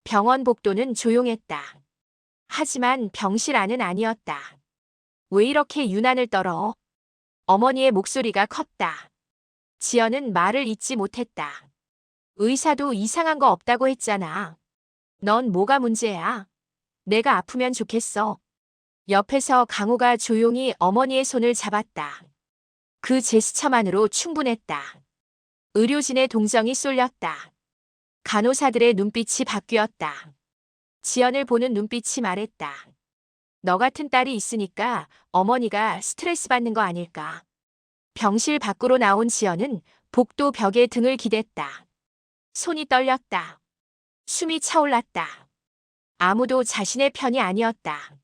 병원 복도는 조용했다. 하지만 병실 안은 아니었다. 왜 이렇게 유난을 떨어? 어머니의 목소리가 컸다. 지연은 말을 잇지 못했다. 의사도 이상한 거 없다고 했잖아. 넌 뭐가 문제야? 내가 아프면 좋겠어. 옆에서 강호가 조용히 어머니의 손을 잡았다. 그 제스처만으로 충분했다. 의료진의 동정이 쏠렸다. 간호사들의 눈빛이 바뀌었다. 지연을 보는 눈빛이 말했다. 너 같은 딸이 있으니까 어머니가 스트레스 받는 거 아닐까. 병실 밖으로 나온 지연은 복도 벽에 등을 기댔다. 손이 떨렸다. 숨이 차올랐다. 아무도 자신의 편이 아니었다.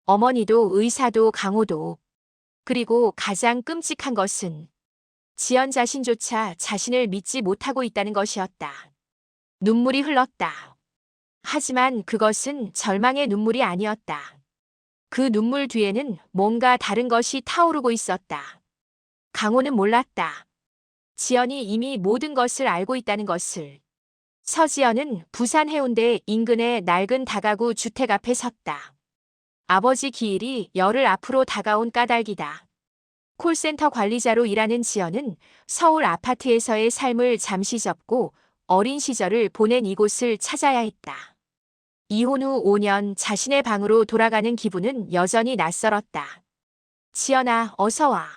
어머니도 의사도 강호도. 그리고 가장 끔찍한 것은 지연 자신조차 자신을 믿지 못하고 있다는 것이었다. 눈물이 흘렀다. 하지만 그것은 절망의 눈물이 아니었다. 그 눈물 뒤에는 뭔가 다른 것이 타오르고 있었다. 강호는 몰랐다. 지연이 이미 모든 것을 알고 있다는 것을. 서지연은 부산 해운대 인근의 낡은 다가구 주택 앞에 섰다. 아버지 기일이 열흘 앞으로 다가온 까닭이다. 콜센터 관리자로 일하는 지연은 서울 아파트에서의 삶을 잠시 접고 어린 시절을 보낸 이곳을 찾아야 했다. 이혼 후 5년 자신의 방으로 돌아가는 기분은 여전히 낯설었다. 지연아, 어서 와.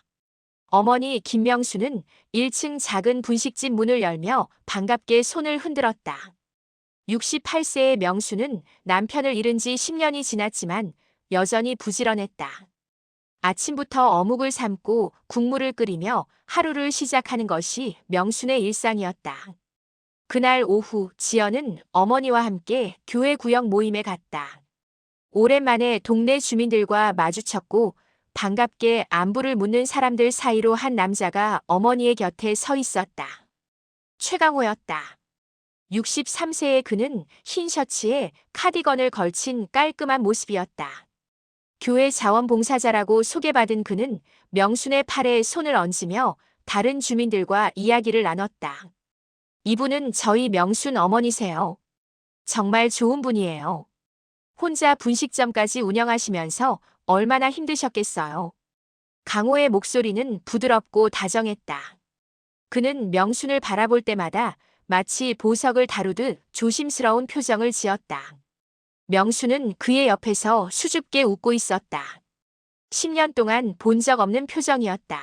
어머니 김명수는 1층 작은 분식집 문을 열며 반갑게 손을 흔들었다. 68세의 명수는 남편을 잃은 지 10년이 지났지만 여전히 부지런했다. 아침부터 어묵을 삶고 국물을 끓이며 하루를 시작하는 것이 명순의 일상이었다. 그날 오후 지연은 어머니와 함께 교회 구역 모임에 갔다. 오랜만에 동네 주민들과 마주쳤고 반갑게 안부를 묻는 사람들 사이로 한 남자가 어머니의 곁에 서 있었다. 최강호였다. 63세의 그는 흰 셔츠에 카디건을 걸친 깔끔한 모습이었다. 교회 자원봉사자라고 소개받은 그는 명순의 팔에 손을 얹으며 다른 주민들과 이야기를 나눴다. 이분은 저희 명순 어머니세요. 정말 좋은 분이에요. 혼자 분식점까지 운영하시면서 얼마나 힘드셨겠어요. 강호의 목소리는 부드럽고 다정했다. 그는 명순을 바라볼 때마다 마치 보석을 다루듯 조심스러운 표정을 지었다. 명수는 그의 옆에서 수줍게 웃고 있었다. 10년 동안 본 적 없는 표정이었다.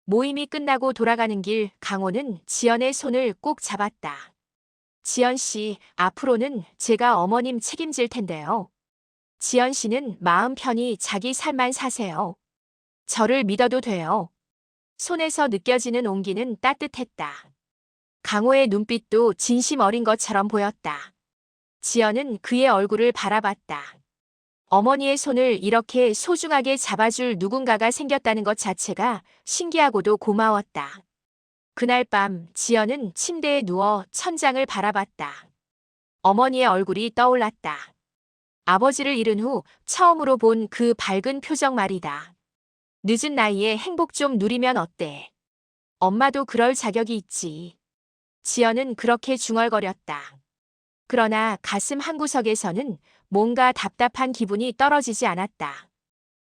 모임이 끝나고 돌아가는 길 강호는 지연의 손을 꼭 잡았다. 지연 씨, 앞으로는 제가 어머님 책임질 텐데요. 지연 씨는 마음 편히 자기 삶만 사세요. 저를 믿어도 돼요. 손에서 느껴지는 온기는 따뜻했다. 강호의 눈빛도 진심 어린 것처럼 보였다. 지연은 그의 얼굴을 바라봤다. 어머니의 손을 이렇게 소중하게 잡아줄 누군가가 생겼다는 것 자체가 신기하고도 고마웠다. 그날 밤 지연은 침대에 누워 천장을 바라봤다. 어머니의 얼굴이 떠올랐다. 아버지를 잃은 후 처음으로 본 그 밝은 표정 말이다. 늦은 나이에 행복 좀 누리면 어때? 엄마도 그럴 자격이 있지. 지연은 그렇게 중얼거렸다. 그러나 가슴 한구석에서는 뭔가 답답한 기분이 떨어지지 않았다.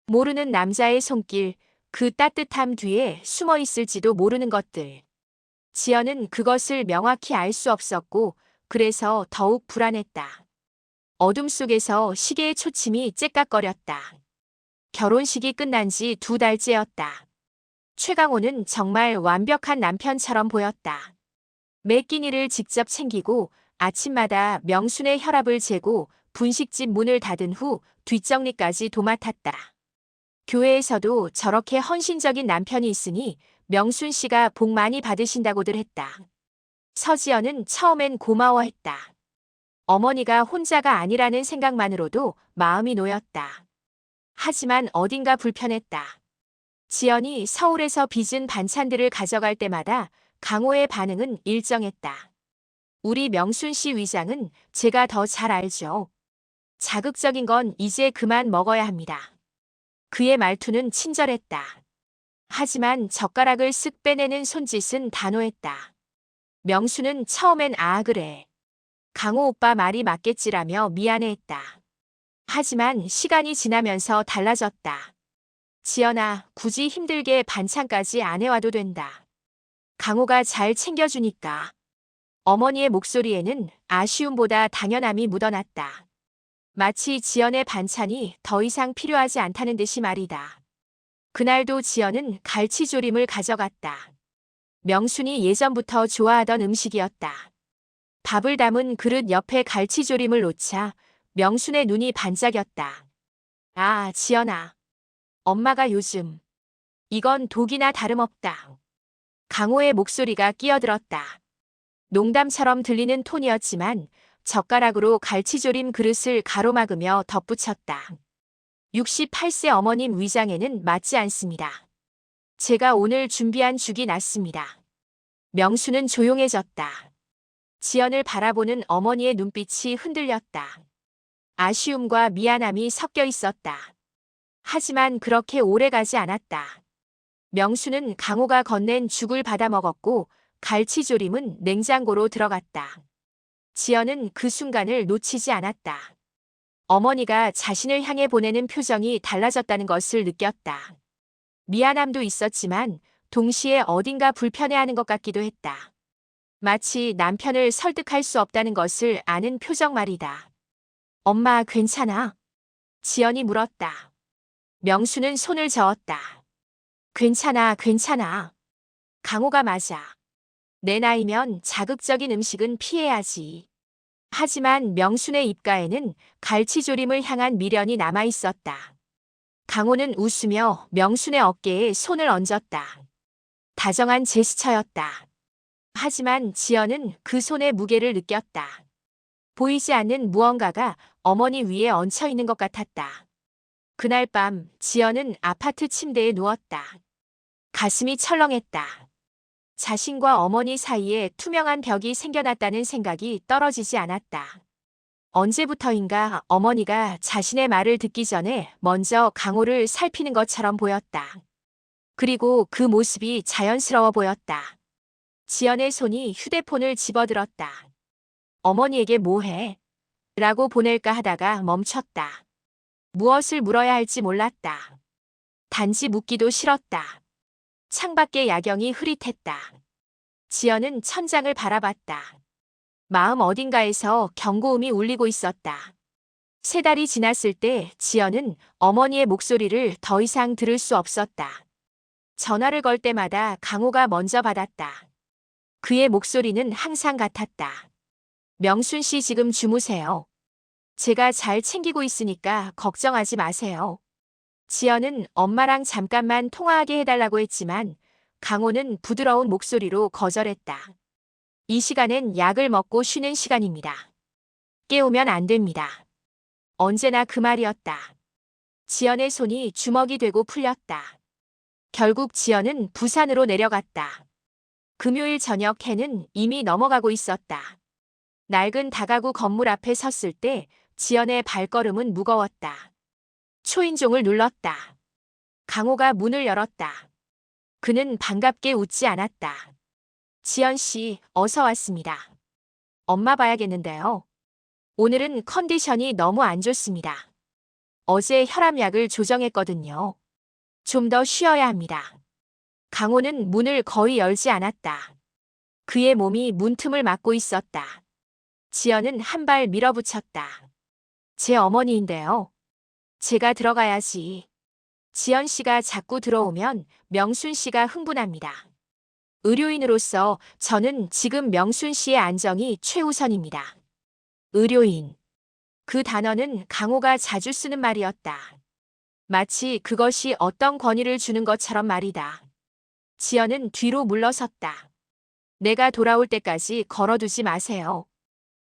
모르는 남자의 손길, 그 따뜻함 뒤에 숨어 있을지도 모르는 것들. 지연은 그것을 명확히 알 수 없었고 그래서 더욱 불안했다. 어둠 속에서 시계의 초침이 째깍거렸다. 결혼식이 끝난 지 2달째였다. 최강호는 정말 완벽한 남편처럼 보였다. 매 끼니를 직접 챙기고 아침마다 명순의 혈압을 재고 분식집 문을 닫은 후 뒷정리까지 도맡았다. 교회에서도 저렇게 헌신적인 남편이 있으니 명순 씨가 복 많이 받으신다고들 했다. 서지연은 처음엔 고마워했다. 어머니가 혼자가 아니라는 생각만으로도 마음이 놓였다. 하지만 어딘가 불편했다. 지연이 서울에서 빚은 반찬들을 가져갈 때마다 강호의 반응은 일정했다. 우리 명순 씨 위장은 제가 더 잘 알죠. 자극적인 건 이제 그만 먹어야 합니다. 그의 말투는 친절했다. 하지만 젓가락을 쓱 빼내는 손짓은 단호했다. 명수는 처음엔 아 그래. 강호 오빠 말이 맞겠지라며 미안해했다. 하지만 시간이 지나면서 달라졌다. 지연아, 굳이 힘들게 반찬까지 안 해와도 된다. 강호가 잘 챙겨주니까. 어머니의 목소리에는 아쉬움보다 당연함이 묻어났다. 마치 지연의 반찬이 더 이상 필요하지 않다는 듯이 말이다. 그날도 지연은 갈치조림을 가져갔다. 명순이 예전부터 좋아하던 음식이었다. 밥을 담은 그릇 옆에 갈치조림을 놓자 명순의 눈이 반짝였다. 아, 지연아. 엄마가 요즘 이건 독이나 다름없다. 강호의 목소리가 끼어들었다. 농담처럼 들리는 톤이었지만 젓가락으로 갈치조림 그릇을 가로막으며 덧붙였다. 68세 어머님 위장에는 맞지 않습니다. 제가 오늘 준비한 죽이 낫습니다. 명수는 조용해졌다. 지연을 바라보는 어머니의 눈빛이 흔들렸다. 아쉬움과 미안함이 섞여 있었다. 하지만 그렇게 오래 가지 않았다. 명수는 강호가 건넨 죽을 받아 먹었고 갈치조림은 냉장고로 들어갔다. 지연은 그 순간을 놓치지 않았다. 어머니가 자신을 향해 보내는 표정이 달라졌다는 것을 느꼈다. 미안함도 있었지만 동시에 어딘가 불편해하는 것 같기도 했다. 마치 남편을 설득할 수 없다는 것을 아는 표정 말이다. 엄마 괜찮아? 지연이 물었다. 명수는 손을 저었다. 괜찮아, 괜찮아. 강호가 맞아. 내 나이면 자극적인 음식은 피해야지. 하지만 명순의 입가에는 갈치조림을 향한 미련이 남아 있었다. 강호는 웃으며 명순의 어깨에 손을 얹었다. 다정한 제스처였다. 하지만 지연은 그 손의 무게를 느꼈다. 보이지 않는 무언가가 어머니 위에 얹혀 있는 것 같았다. 그날 밤 지연은 아파트 침대에 누웠다. 가슴이 철렁했다. 자신과 어머니 사이에 투명한 벽이 생겨났다는 생각이 떨어지지 않았다. 언제부터인가 어머니가 자신의 말을 듣기 전에 먼저 강호를 살피는 것처럼 보였다. 그리고 그 모습이 자연스러워 보였다. 지연의 손이 휴대폰을 집어들었다. 어머니에게 뭐해? 라고 보낼까 하다가 멈췄다. 무엇을 물어야 할지 몰랐다. 단지 묻기도 싫었다. 창밖의 야경이 흐릿했다. 지연은 천장을 바라봤다. 마음 어딘가에서 경고음이 울리고 있었다. 3달이 지났을 때 지연은 어머니의 목소리를 더 이상 들을 수 없었다. 전화를 걸 때마다 강호가 먼저 받았다. 그의 목소리는 항상 같았다. 명순 씨 지금 주무세요. 제가 잘 챙기고 있으니까 걱정하지 마세요. 지연은 엄마랑 잠깐만 통화하게 해달라고 했지만 강호는 부드러운 목소리로 거절했다. 이 시간엔 약을 먹고 쉬는 시간입니다. 깨우면 안 됩니다. 언제나 그 말이었다. 지연의 손이 주먹이 되고 풀렸다. 결국 지연은 부산으로 내려갔다. 금요일 저녁 해는 이미 넘어가고 있었다. 낡은 다가구 건물 앞에 섰을 때 지연의 발걸음은 무거웠다. 초인종을 눌렀다. 강호가 문을 열었다. 그는 반갑게 웃지 않았다. 지연 씨, 어서 왔습니다. 엄마 봐야겠는데요. 오늘은 컨디션이 너무 안 좋습니다. 어제 혈압약을 조정했거든요. 좀 더 쉬어야 합니다. 강호는 문을 거의 열지 않았다. 그의 몸이 문틈을 막고 있었다. 지연은 한 발 밀어붙였다. 제 어머니인데요. 제가 들어가야지. 지연 씨가 자꾸 들어오면 명순 씨가 흥분합니다. 의료인으로서 저는 지금 명순 씨의 안정이 최우선입니다. 의료인. 그 단어는 강호가 자주 쓰는 말이었다. 마치 그것이 어떤 권위를 주는 것처럼 말이다. 지연은 뒤로 물러섰다. 내가 돌아올 때까지 걸어두지 마세요.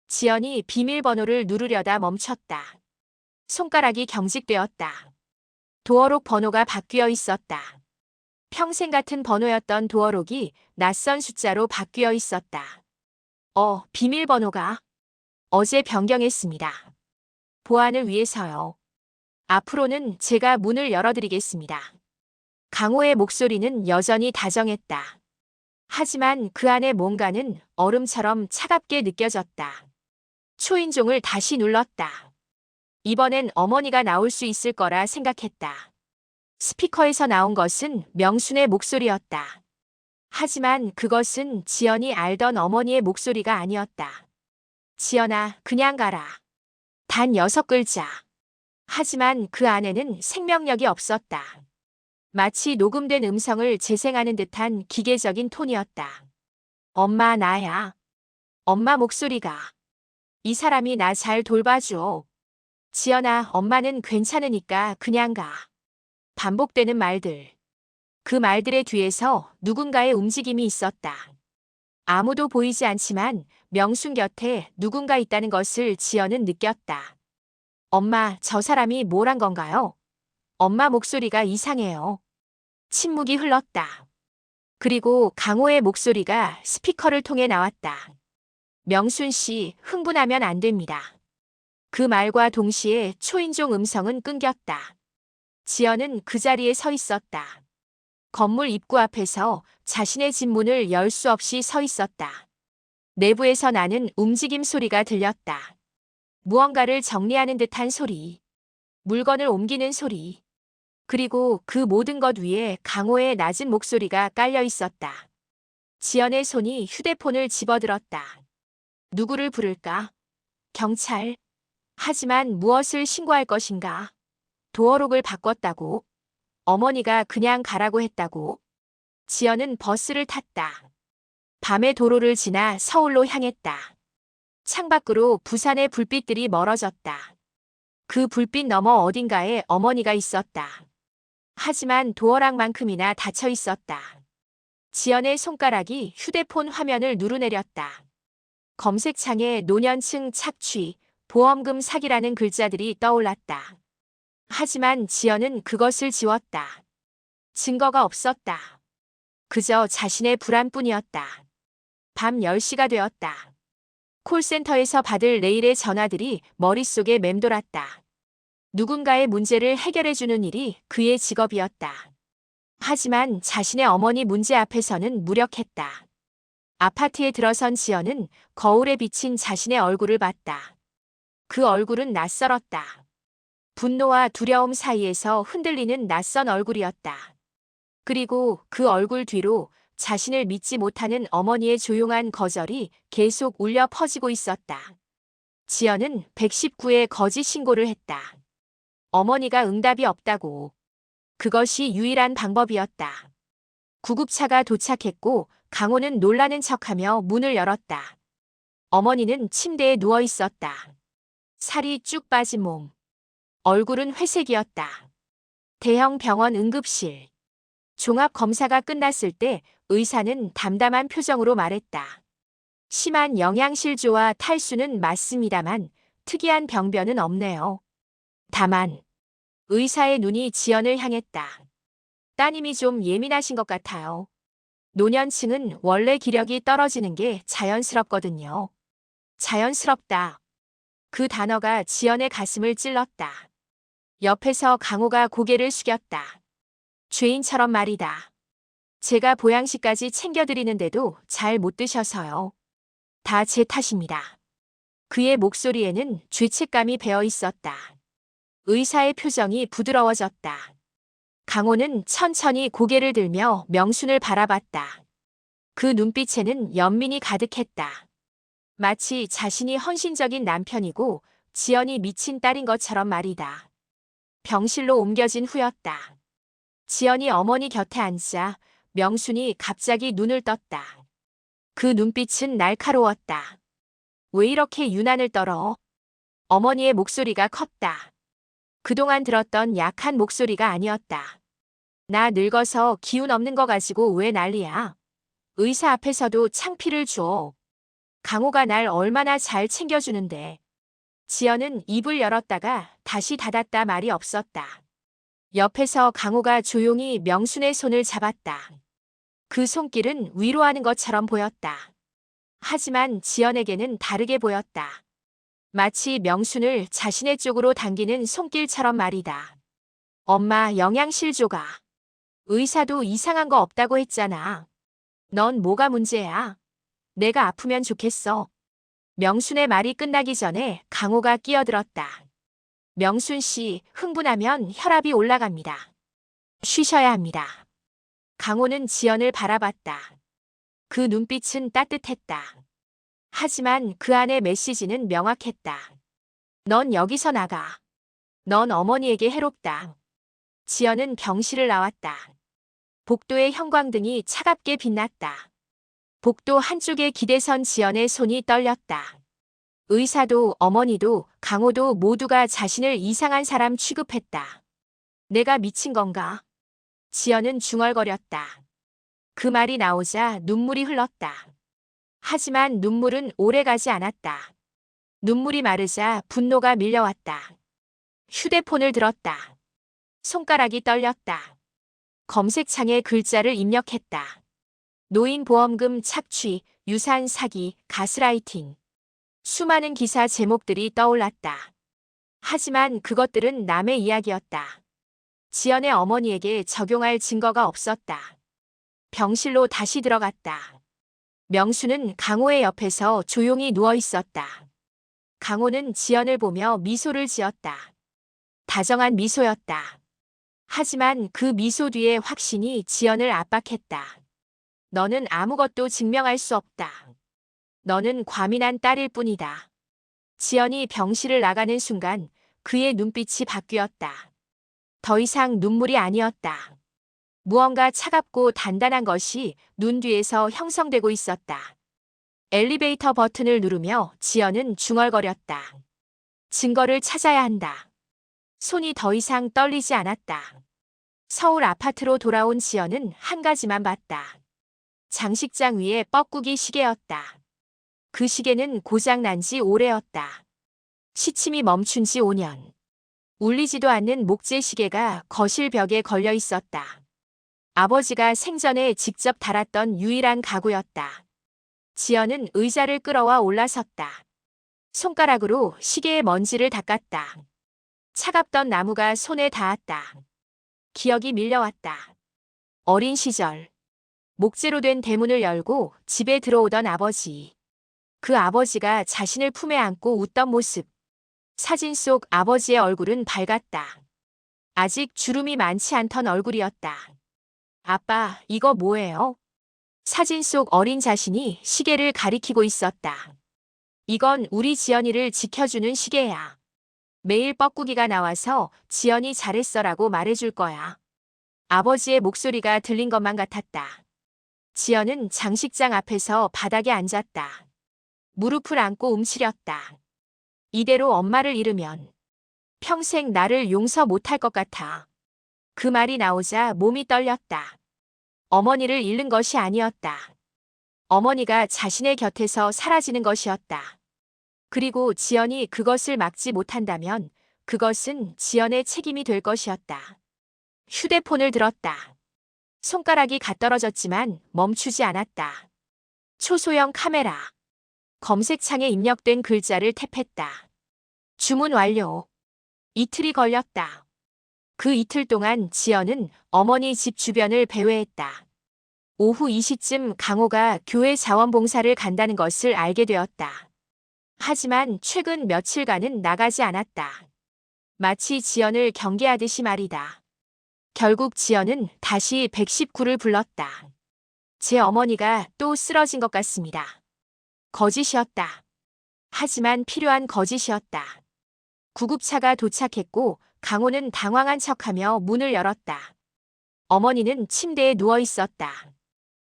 지연이 비밀번호를 누르려다 멈췄다. 손가락이 경직되었다. 도어록 번호가 바뀌어 있었다. 평생 같은 번호였던 도어록이 낯선 숫자로 바뀌어 있었다. 비밀번호가 어제 변경했습니다. 보안을 위해서요. 앞으로는 제가 문을 열어드리겠습니다. 강호의 목소리는 여전히 다정했다. 하지만 그 안에 뭔가는 얼음처럼 차갑게 느껴졌다. 초인종을 다시 눌렀다. 이번엔 어머니가 나올 수 있을 거라 생각했다. 스피커에서 나온 것은 명순의 목소리였다. 하지만 그것은 지연이 알던 어머니의 목소리가 아니었다. 지연아, 그냥 가라. 단 6글자. 하지만 그 안에는 생명력이 없었다. 마치 녹음된 음성을 재생하는 듯한 기계적인 톤이었다. 엄마, 나야. 엄마 목소리가. 이 사람이 나 잘 돌봐줘. 지연아, 엄마는 괜찮으니까 그냥 가. 반복되는 말들. 그 말들의 뒤에서 누군가의 움직임이 있었다. 아무도 보이지 않지만 명순 곁에 누군가 있다는 것을 지연은 느꼈다. 엄마, 저 사람이 뭘 한 건가요? 엄마 목소리가 이상해요. 침묵이 흘렀다. 그리고 강호의 목소리가 스피커를 통해 나왔다. 명순 씨, 흥분하면 안 됩니다. 그 말과 동시에 초인종 음성은 끊겼다. 지연은 그 자리에 서 있었다. 건물 입구 앞에서 자신의 집 문을 열 수 없이 서 있었다. 내부에서 나는 움직임 소리가 들렸다. 무언가를 정리하는 듯한 소리. 물건을 옮기는 소리. 그리고 그 모든 것 위에 강호의 낮은 목소리가 깔려 있었다. 지연의 손이 휴대폰을 집어들었다. 누구를 부를까? 경찰. 하지만 무엇을 신고할 것인가? 도어록을 바꿨다고? 어머니가 그냥 가라고 했다고? 지연은 버스를 탔다. 밤의 도로를 지나 서울로 향했다. 창밖으로 부산의 불빛들이 멀어졌다. 그 불빛 너머 어딘가에 어머니가 있었다. 하지만 도어락만큼이나 닫혀 있었다. 지연의 손가락이 휴대폰 화면을 누르내렸다. 검색창에 노년층 착취, 보험금 사기라는 글자들이 떠올랐다. 하지만 지연은 그것을 지웠다. 증거가 없었다. 그저 자신의 불안뿐이었다. 밤 10시가 되었다. 콜센터에서 받을 내일의 전화들이 머릿속에 맴돌았다. 누군가의 문제를 해결해주는 일이 그의 직업이었다. 하지만 자신의 어머니 문제 앞에서는 무력했다. 아파트에 들어선 지연은 거울에 비친 자신의 얼굴을 봤다. 그 얼굴은 낯설었다. 분노와 두려움 사이에서 흔들리는 낯선 얼굴이었다. 그리고 그 얼굴 뒤로 자신을 믿지 못하는 어머니의 조용한 거절이 계속 울려 퍼지고 있었다. 지연은 119에 거짓 신고를 했다. 어머니가 응답이 없다고. 그것이 유일한 방법이었다. 구급차가 도착했고 강호는 놀라는 척하며 문을 열었다. 어머니는 침대에 누워 있었다. 살이 쭉 빠진 몸. 얼굴은 회색이었다. 대형 병원 응급실. 종합 검사가 끝났을 때 의사는 담담한 표정으로 말했다. 심한 영양실조와 탈수는 맞습니다만 특이한 병변은 없네요. 다만 의사의 눈이 지연을 향했다. 따님이 좀 예민하신 것 같아요. 노년층은 원래 기력이 떨어지는 게 자연스럽거든요. 자연스럽다. 그 단어가 지연의 가슴을 찔렀다. 옆에서 강호가 고개를 숙였다. 죄인처럼 말이다. 제가 보양식까지 챙겨드리는데도 잘 못 드셔서요. 다 제 탓입니다. 그의 목소리에는 죄책감이 배어 있었다. 의사의 표정이 부드러워졌다. 강호는 천천히 고개를 들며 명순을 바라봤다. 그 눈빛에는 연민이 가득했다. 마치 자신이 헌신적인 남편이고 지연이 미친 딸인 것처럼 말이다. 병실로 옮겨진 후였다. 지연이 어머니 곁에 앉자 명순이 갑자기 눈을 떴다. 그 눈빛은 날카로웠다. 왜 이렇게 유난을 떨어? 어머니의 목소리가 컸다. 그동안 들었던 약한 목소리가 아니었다. 나 늙어서 기운 없는 거 가지고 왜 난리야? 의사 앞에서도 창피를 줘. 강호가 날 얼마나 잘 챙겨주는데. 지연은 입을 열었다가 다시 닫았다. 말이 없었다. 옆에서 강호가 조용히 명순의 손을 잡았다. 그 손길은 위로하는 것처럼 보였다. 하지만 지연에게는 다르게 보였다. 마치 명순을 자신의 쪽으로 당기는 손길처럼 말이다. 엄마, 영양실조가. 의사도 이상한 거 없다고 했잖아. 넌 뭐가 문제야? 내가 아프면 좋겠어. 명순의 말이 끝나기 전에 강호가 끼어들었다. 명순 씨, 흥분하면 혈압이 올라갑니다. 쉬셔야 합니다. 강호는 지연을 바라봤다. 그 눈빛은 따뜻했다. 하지만 그 안의 메시지는 명확했다. 넌 여기서 나가. 넌 어머니에게 해롭다. 지연은 병실을 나왔다. 복도의 형광등이 차갑게 빛났다. 복도 한쪽에 기대선 지연의 손이 떨렸다. 의사도 어머니도 강호도 모두가 자신을 이상한 사람 취급했다. 내가 미친 건가? 지연은 중얼거렸다. 그 말이 나오자 눈물이 흘렀다. 하지만 눈물은 오래가지 않았다. 눈물이 마르자 분노가 밀려왔다. 휴대폰을 들었다. 손가락이 떨렸다. 검색창에 글자를 입력했다. 노인보험금 착취, 유산 사기, 가스라이팅. 수많은 기사 제목들이 떠올랐다. 하지만 그것들은 남의 이야기였다. 지연의 어머니에게 적용할 증거가 없었다. 병실로 다시 들어갔다. 명수는 강호의 옆에서 조용히 누워 있었다. 강호는 지연을 보며 미소를 지었다. 다정한 미소였다. 하지만 그 미소 뒤에 확신이 지연을 압박했다. 너는 아무것도 증명할 수 없다. 너는 과민한 딸일 뿐이다. 지연이 병실을 나가는 순간 그의 눈빛이 바뀌었다. 더 이상 눈물이 아니었다. 무언가 차갑고 단단한 것이 눈 뒤에서 형성되고 있었다. 엘리베이터 버튼을 누르며 지연은 중얼거렸다. 증거를 찾아야 한다. 손이 더 이상 떨리지 않았다. 서울 아파트로 돌아온 지연은 한 가지만 봤다. 장식장 위에 뻐꾸기 시계였다. 그 시계는 고장난 지 오래였다. 시침이 멈춘 지 5년. 울리지도 않는 목재 시계가 거실 벽에 걸려 있었다. 아버지가 생전에 직접 달았던 유일한 가구였다. 지연은 의자를 끌어와 올라섰다. 손가락으로 시계의 먼지를 닦았다. 차갑던 나무가 손에 닿았다. 기억이 밀려왔다. 어린 시절. 목재로 된 대문을 열고 집에 들어오던 아버지. 그 아버지가 자신을 품에 안고 웃던 모습. 사진 속 아버지의 얼굴은 밝았다. 아직 주름이 많지 않던 얼굴이었다. 아빠, 이거 뭐예요? 사진 속 어린 자신이 시계를 가리키고 있었다. 이건 우리 지연이를 지켜주는 시계야. 매일 뻐꾸기가 나와서 지연이 잘했어라고 말해줄 거야. 아버지의 목소리가 들린 것만 같았다. 지연은 장식장 앞에서 바닥에 앉았다. 무릎을 안고 움츠렸다. 이대로 엄마를 잃으면 평생 나를 용서 못할 것 같아. 그 말이 나오자 몸이 떨렸다. 어머니를 잃는 것이 아니었다. 어머니가 자신의 곁에서 사라지는 것이었다. 그리고 지연이 그것을 막지 못한다면 그것은 지연의 책임이 될 것이었다. 휴대폰을 들었다. 손가락이 가떨어졌지만 멈추지 않았다. 초소형 카메라. 검색창에 입력된 글자를 탭했다. 주문 완료. 이틀이 걸렸다. 그 이틀 동안 지연은 어머니 집 주변을 배회했다. 오후 2시쯤 강호가 교회 자원봉사를 간다는 것을 알게 되었다. 하지만 최근 며칠간은 나가지 않았다. 마치 지연을 경계하듯이 말이다. 결국 지연은 다시 119를 불렀다. 제 어머니가 또 쓰러진 것 같습니다. 거짓이었다. 하지만 필요한 거짓이었다. 구급차가 도착했고 강호는 당황한 척하며 문을 열었다. 어머니는 침대에 누워 있었다.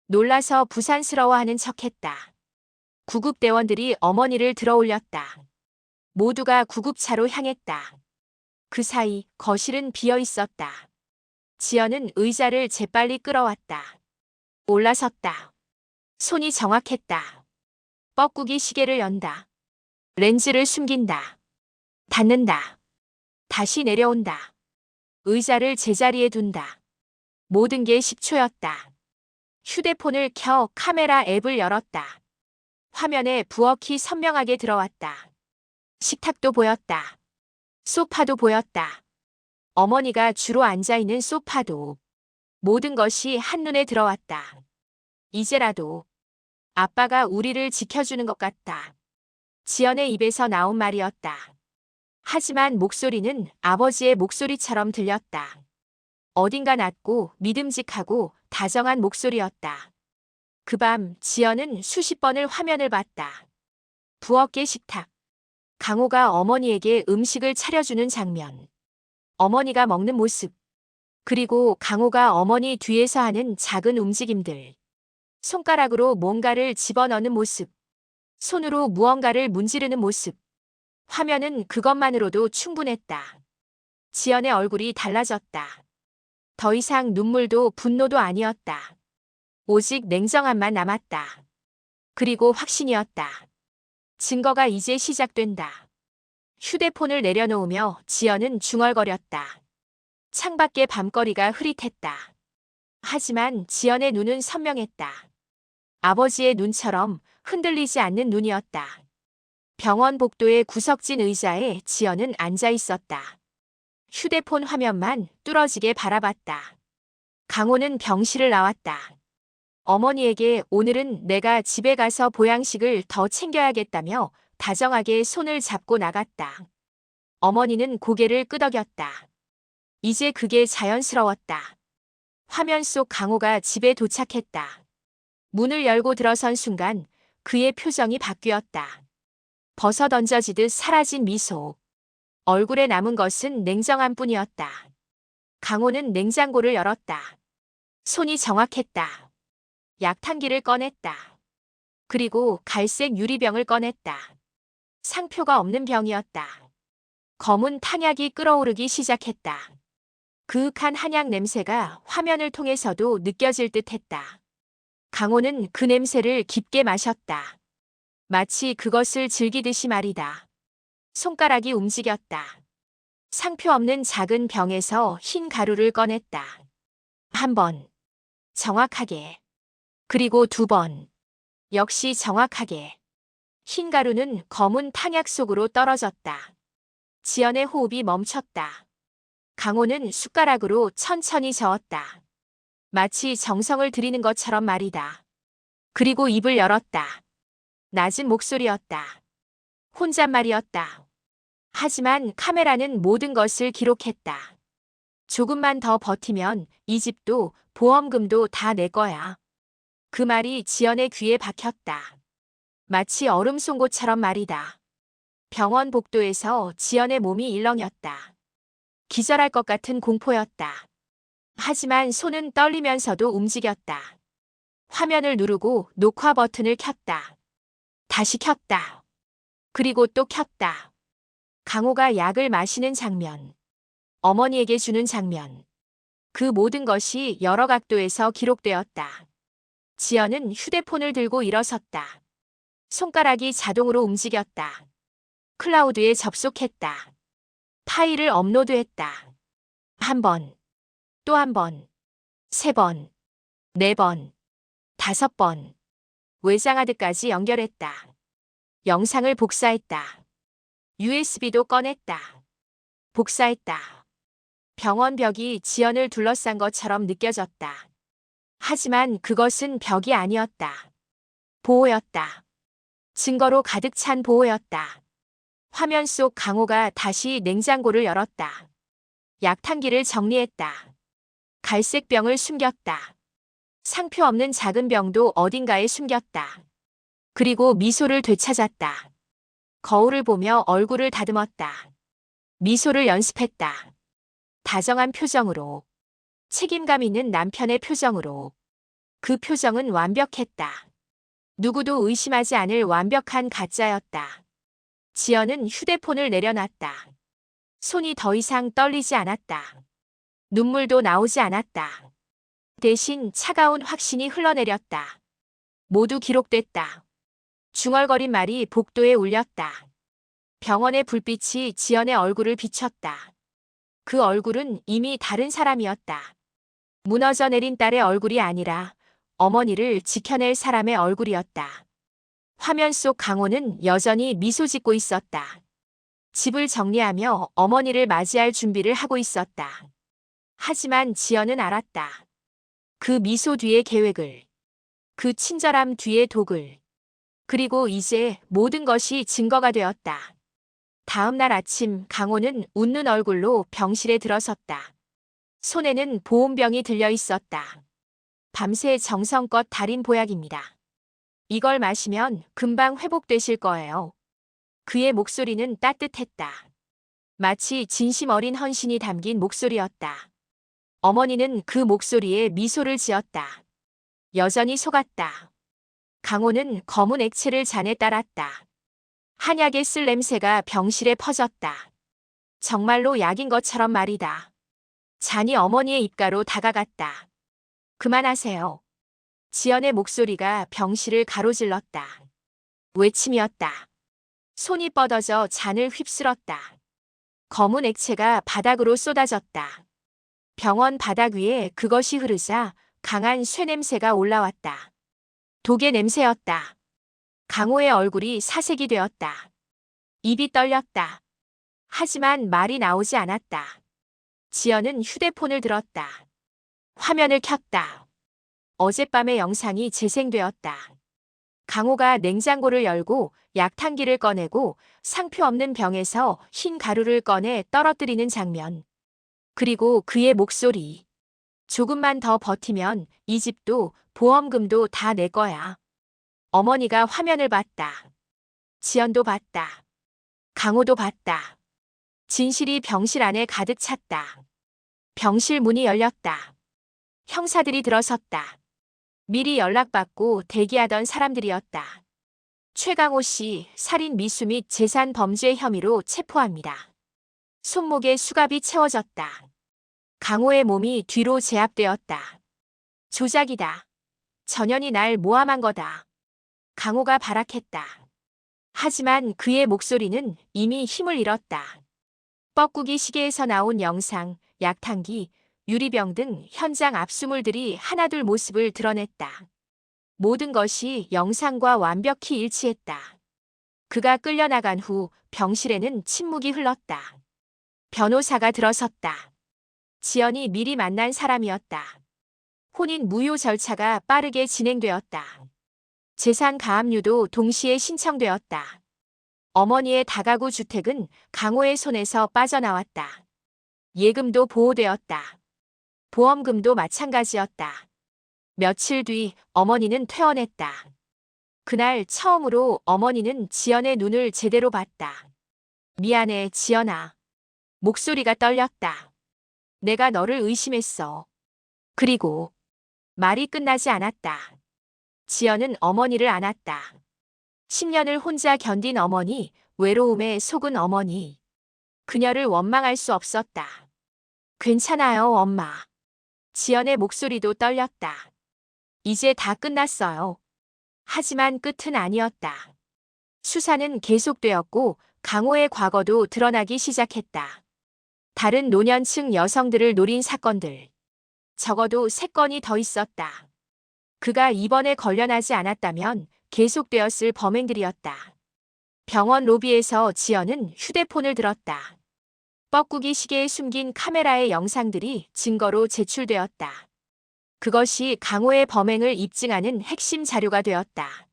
놀라서 부산스러워하는 척했다. 구급대원들이 어머니를 들어올렸다. 모두가 구급차로 향했다. 그 사이 거실은 비어 있었다. 지연은 의자를 재빨리 끌어왔다. 올라섰다. 손이 정확했다. 뻐꾸기 시계를 연다. 렌즈를 숨긴다. 닫는다. 다시 내려온다. 의자를 제자리에 둔다. 모든 게 10초였다. 휴대폰을 켜 카메라 앱을 열었다. 화면에 부엌이 선명하게 들어왔다. 식탁도 보였다. 소파도 보였다. 어머니가 주로 앉아있는 소파도. 모든 것이 한눈에 들어왔다. 이제라도 아빠가 우리를 지켜주는 것 같다. 지연의 입에서 나온 말이었다. 하지만 목소리는 아버지의 목소리처럼 들렸다. 어딘가 낮고 믿음직하고 다정한 목소리였다. 그 밤 지연은 수십 번을 화면을 봤다. 부엌의 식탁. 강호가 어머니에게 음식을 차려주는 장면. 어머니가 먹는 모습. 그리고 강호가 어머니 뒤에서 하는 작은 움직임들. 손가락으로 뭔가를 집어넣는 모습. 손으로 무언가를 문지르는 모습. 화면은 그것만으로도 충분했다. 지연의 얼굴이 달라졌다. 더 이상 눈물도 분노도 아니었다. 오직 냉정함만 남았다. 그리고 확신이었다. 증거가 이제 시작된다. 휴대폰을 내려놓으며 지연은 중얼거렸다. 창밖의 밤거리가 흐릿했다. 하지만 지연의 눈은 선명했다. 아버지의 눈처럼 흔들리지 않는 눈이었다. 병원 복도의 구석진 의자에 지연은 앉아 있었다. 휴대폰 화면만 뚫어지게 바라봤다. 강호는 병실을 나왔다. 어머니에게 오늘은 내가 집에 가서 보양식을 더 챙겨야겠다며 다정하게 손을 잡고 나갔다. 어머니는 고개를 끄덕였다. 이제 그게 자연스러웠다. 화면 속 강호가 집에 도착했다. 문을 열고 들어선 순간 그의 표정이 바뀌었다. 벗어 던져지듯 사라진 미소. 얼굴에 남은 것은 냉정함 뿐이었다. 강호는 냉장고를 열었다. 손이 정확했다. 약탕기를 꺼냈다. 그리고 갈색 유리병을 꺼냈다. 상표가 없는 병이었다. 검은 탕약이 끓어오르기 시작했다. 그윽한 한약 냄새가 화면을 통해서도 느껴질 듯했다. 강호는 그 냄새를 깊게 마셨다. 마치 그것을 즐기듯이 말이다. 손가락이 움직였다. 상표 없는 작은 병에서 흰 가루를 꺼냈다. 한 번. 정확하게. 그리고 두 번. 역시 정확하게. 흰 가루는 검은 탕약 속으로 떨어졌다. 지연의 호흡이 멈췄다. 강호는 숟가락으로 천천히 저었다. 마치 정성을 들이는 것처럼 말이다. 그리고 입을 열었다. 낮은 목소리였다. 혼잣말이었다. 하지만 카메라는 모든 것을 기록했다. 조금만 더 버티면 이 집도 보험금도 다 내 거야. 그 말이 지연의 귀에 박혔다. 마치 얼음 송곳처럼 말이다. 병원 복도에서 지연의 몸이 일렁였다. 기절할 것 같은 공포였다. 하지만 손은 떨리면서도 움직였다. 화면을 누르고 녹화 버튼을 켰다. 다시 켰다. 그리고 또 켰다. 강호가 약을 마시는 장면. 어머니에게 주는 장면. 그 모든 것이 여러 각도에서 기록되었다. 지연은 휴대폰을 들고 일어섰다. 손가락이 자동으로 움직였다. 클라우드에 접속했다. 파일을 업로드했다. 한 번, 또 한 번, 세 번, 네 번, 다섯 번. 외장하드까지 연결했다. 영상을 복사했다. USB도 꺼냈다. 복사했다. 병원 벽이 지연을 둘러싼 것처럼 느껴졌다. 하지만 그것은 벽이 아니었다. 보호였다. 증거로 가득 찬 보호였다. 화면 속 강호가 다시 냉장고를 열었다. 약탕기를 정리했다. 갈색 병을 숨겼다. 상표 없는 작은 병도 어딘가에 숨겼다. 그리고 미소를 되찾았다. 거울을 보며 얼굴을 다듬었다. 미소를 연습했다. 다정한 표정으로. 책임감 있는 남편의 표정으로. 그 표정은 완벽했다. 누구도 의심하지 않을 완벽한 가짜였다. 지연은 휴대폰을 내려놨다. 손이 더 이상 떨리지 않았다. 눈물도 나오지 않았다. 대신 차가운 확신이 흘러내렸다. 모두 기록됐다. 중얼거린 말이 복도에 울렸다. 병원의 불빛이 지연의 얼굴을 비췄다. 그 얼굴은 이미 다른 사람이었다. 무너져 내린 딸의 얼굴이 아니라 어머니를 지켜낼 사람의 얼굴이었다. 화면 속 강호는 여전히 미소 짓고 있었다. 집을 정리하며 어머니를 맞이할 준비를 하고 있었다. 하지만 지연은 알았다. 그 미소 뒤의 계획을, 그 친절함 뒤의 독을. 그리고 이제 모든 것이 증거가 되었다. 다음 날 아침 강호는 웃는 얼굴로 병실에 들어섰다. 손에는 보온병이 들려 있었다. 밤새 정성껏 달인 보약입니다. 이걸 마시면 금방 회복되실 거예요. 그의 목소리는 따뜻했다. 마치 진심 어린 헌신이 담긴 목소리였다. 어머니는 그 목소리에 미소를 지었다. 여전히 속았다. 강호는 검은 액체를 잔에 따랐다. 한약의 쓸 냄새가 병실에 퍼졌다. 정말로 약인 것처럼 말이다. 잔이 어머니의 입가로 다가갔다. 그만하세요. 지연의 목소리가 병실을 가로질렀다. 외침이었다. 손이 뻗어져 잔을 휩쓸었다. 검은 액체가 바닥으로 쏟아졌다. 병원 바닥 위에 그것이 흐르자 강한 쇠냄새가 올라왔다. 독의 냄새였다. 강호의 얼굴이 사색이 되었다. 입이 떨렸다. 하지만 말이 나오지 않았다. 지연은 휴대폰을 들었다. 화면을 켰다. 어젯밤의 영상이 재생되었다. 강호가 냉장고를 열고 약탕기를 꺼내고 상표 없는 병에서 흰 가루를 꺼내 떨어뜨리는 장면. 그리고 그의 목소리. 조금만 더 버티면 이 집도 보험금도 다 내 거야. 어머니가 화면을 봤다. 지연도 봤다. 강호도 봤다. 진실이 병실 안에 가득 찼다. 병실 문이 열렸다. 형사들이 들어섰다. 미리 연락받고 대기하던 사람들이었다. 최강호 씨 살인 미수 및 재산 범죄 혐의로 체포합니다. 손목에 수갑이 채워졌다. 강호의 몸이 뒤로 제압되었다. 조작이다. 전현이 날 모함한 거다. 강호가 발악했다. 하지만 그의 목소리는 이미 힘을 잃었다. 뻐꾸기 시계에서 나온 영상, 약탕기, 유리병 등 현장 압수물들이 하나둘 모습을 드러냈다. 모든 것이 영상과 완벽히 일치했다. 그가 끌려나간 후 병실에는 침묵이 흘렀다. 변호사가 들어섰다. 지연이 미리 만난 사람이었다. 혼인 무효 절차가 빠르게 진행되었다. 재산 가압류도 동시에 신청되었다. 어머니의 다가구 주택은 강호의 손에서 빠져나왔다. 예금도 보호되었다. 보험금도 마찬가지였다. 며칠 뒤 어머니는 퇴원했다. 그날 처음으로 어머니는 지연의 눈을 제대로 봤다. 미안해, 지연아. 목소리가 떨렸다. 내가 너를 의심했어. 그리고 말이 끝나지 않았다. 지연은 어머니를 안았다. 10년을 혼자 견딘 어머니, 외로움에 속은 어머니. 그녀를 원망할 수 없었다. 괜찮아요, 엄마. 지연의 목소리도 떨렸다. 이제 다 끝났어요. 하지만 끝은 아니었다. 수사는 계속되었고 강호의 과거도 드러나기 시작했다. 다른 노년층 여성들을 노린 사건들. 적어도 3건이 더 있었다. 그가 이번에 걸려나지 않았다면 계속되었을 범행들이었다. 병원 로비에서 지연은 휴대폰을 들었다. 뻐꾸기 시계에 숨긴 카메라의 영상들이 증거로 제출되었다. 그것이 강호의 범행을 입증하는 핵심 자료가 되었다.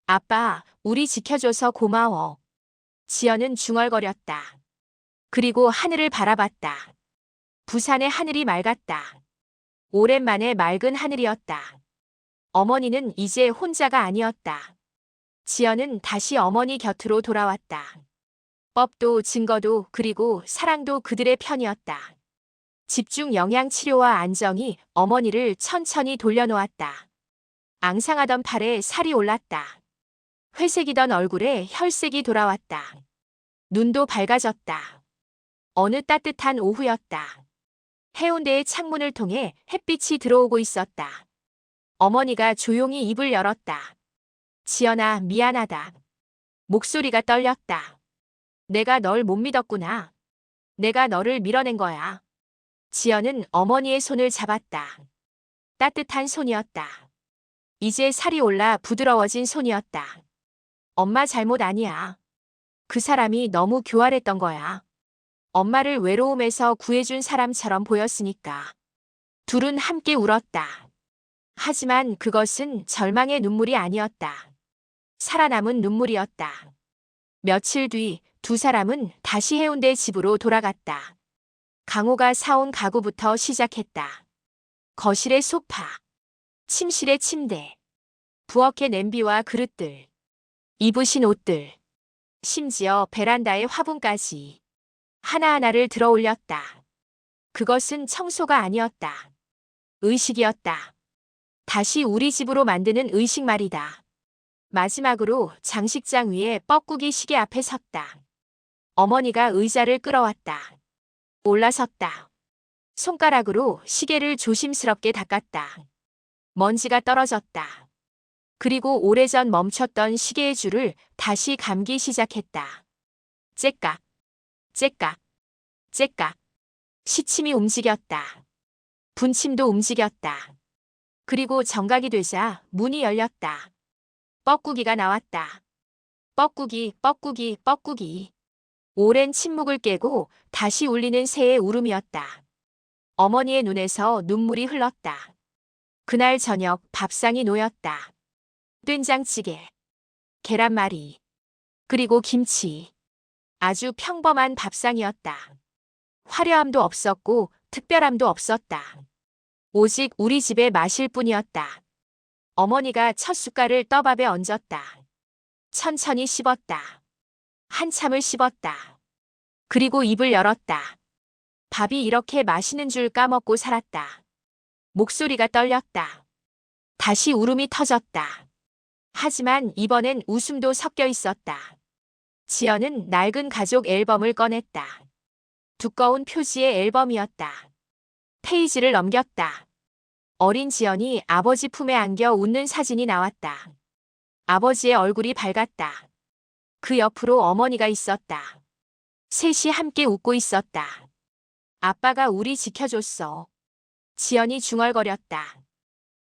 아빠, 우리 지켜줘서 고마워. 지연은 중얼거렸다. 그리고 하늘을 바라봤다. 부산의 하늘이 맑았다. 오랜만에 맑은 하늘이었다. 어머니는 이제 혼자가 아니었다. 지연은 다시 어머니 곁으로 돌아왔다. 법도 증거도 그리고 사랑도 그들의 편이었다. 집중 영양 치료와 안정이 어머니를 천천히 돌려놓았다. 앙상하던 팔에 살이 올랐다. 회색이던 얼굴에 혈색이 돌아왔다. 눈도 밝아졌다. 어느 따뜻한 오후였다. 해운대의 창문을 통해 햇빛이 들어오고 있었다. 어머니가 조용히 입을 열었다. 지연아, 미안하다. 목소리가 떨렸다. 내가 널 못 믿었구나. 내가 너를 밀어낸 거야. 지연은 어머니의 손을 잡았다. 따뜻한 손이었다. 이제 살이 올라 부드러워진 손이었다. 엄마 잘못 아니야. 그 사람이 너무 교활했던 거야. 엄마를 외로움에서 구해준 사람처럼 보였으니까. 둘은 함께 울었다. 하지만 그것은 절망의 눈물이 아니었다. 살아남은 눈물이었다. 며칠 뒤 두 사람은 다시 해운대 집으로 돌아갔다. 강호가 사온 가구부터 시작했다. 거실의 소파, 침실의 침대, 부엌의 냄비와 그릇들, 입으신 옷들, 심지어 베란다의 화분까지 하나하나를 들어 올렸다. 그것은 청소가 아니었다. 의식이었다. 다시 우리 집으로 만드는 의식 말이다. 마지막으로 장식장 위에 뻐꾸기 시계 앞에 섰다. 어머니가 의자를 끌어왔다. 올라섰다. 손가락으로 시계를 조심스럽게 닦았다. 먼지가 떨어졌다. 그리고 오래전 멈췄던 시계의 줄을 다시 감기 시작했다. 째깍, 째깍, 째깍. 시침이 움직였다. 분침도 움직였다. 그리고 정각이 되자 문이 열렸다. 뻐꾸기가 나왔다. 뻐꾸기, 뻐꾸기, 뻐꾸기. 오랜 침묵을 깨고 다시 울리는 새의 울음이었다. 어머니의 눈에서 눈물이 흘렀다. 그날 저녁 밥상이 놓였다. 된장찌개, 계란말이, 그리고 김치. 아주 평범한 밥상이었다. 화려함도 없었고 특별함도 없었다. 오직 우리 집의 맛일 뿐이었다. 어머니가 첫 숟갈을 떡밥에 얹었다. 천천히 씹었다. 한참을 씹었다. 그리고 입을 열었다. 밥이 이렇게 맛있는 줄 까먹고 살았다. 목소리가 떨렸다. 다시 울음이 터졌다. 하지만 이번엔 웃음도 섞여 있었다. 지연은 낡은 가족 앨범을 꺼냈다. 두꺼운 표지의 앨범이었다. 페이지를 넘겼다. 어린 지연이 아버지 품에 안겨 웃는 사진이 나왔다. 아버지의 얼굴이 밝았다. 그 옆으로 어머니가 있었다. 셋이 함께 웃고 있었다. 아빠가 우리 지켜줬어. 지연이 중얼거렸다.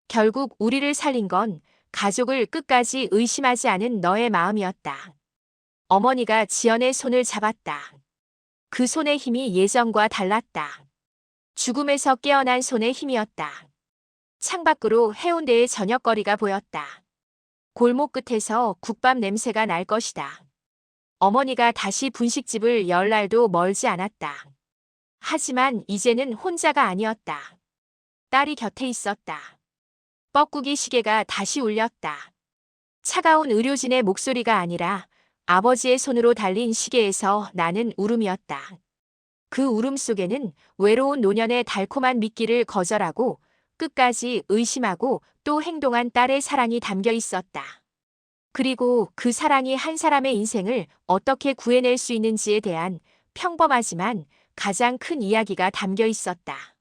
결국 우리를 살린 건 가족을 끝까지 의심하지 않은 너의 마음이었다. 어머니가 지연의 손을 잡았다. 그 손의 힘이 예전과 달랐다. 죽음에서 깨어난 손의 힘이었다. 창밖으로 해운대의 저녁거리가 보였다. 골목 끝에서 국밥 냄새가 날 것이다. 어머니가 다시 분식집을 열 날도 멀지 않았다. 하지만 이제는 혼자가 아니었다. 딸이 곁에 있었다. 뻐꾸기 시계가 다시 울렸다. 차가운 의료진의 목소리가 아니라 아버지의 손으로 달린 시계에서 나는 울음이었다. 그 울음 속에는 외로운 노년의 달콤한 미끼를 거절하고 끝까지 의심하고 또 행동한 딸의 사랑이 담겨 있었다. 그리고 그 사랑이 한 사람의 인생을 어떻게 구해낼 수 있는지에 대한 평범하지만 가장 큰 이야기가 담겨 있었다.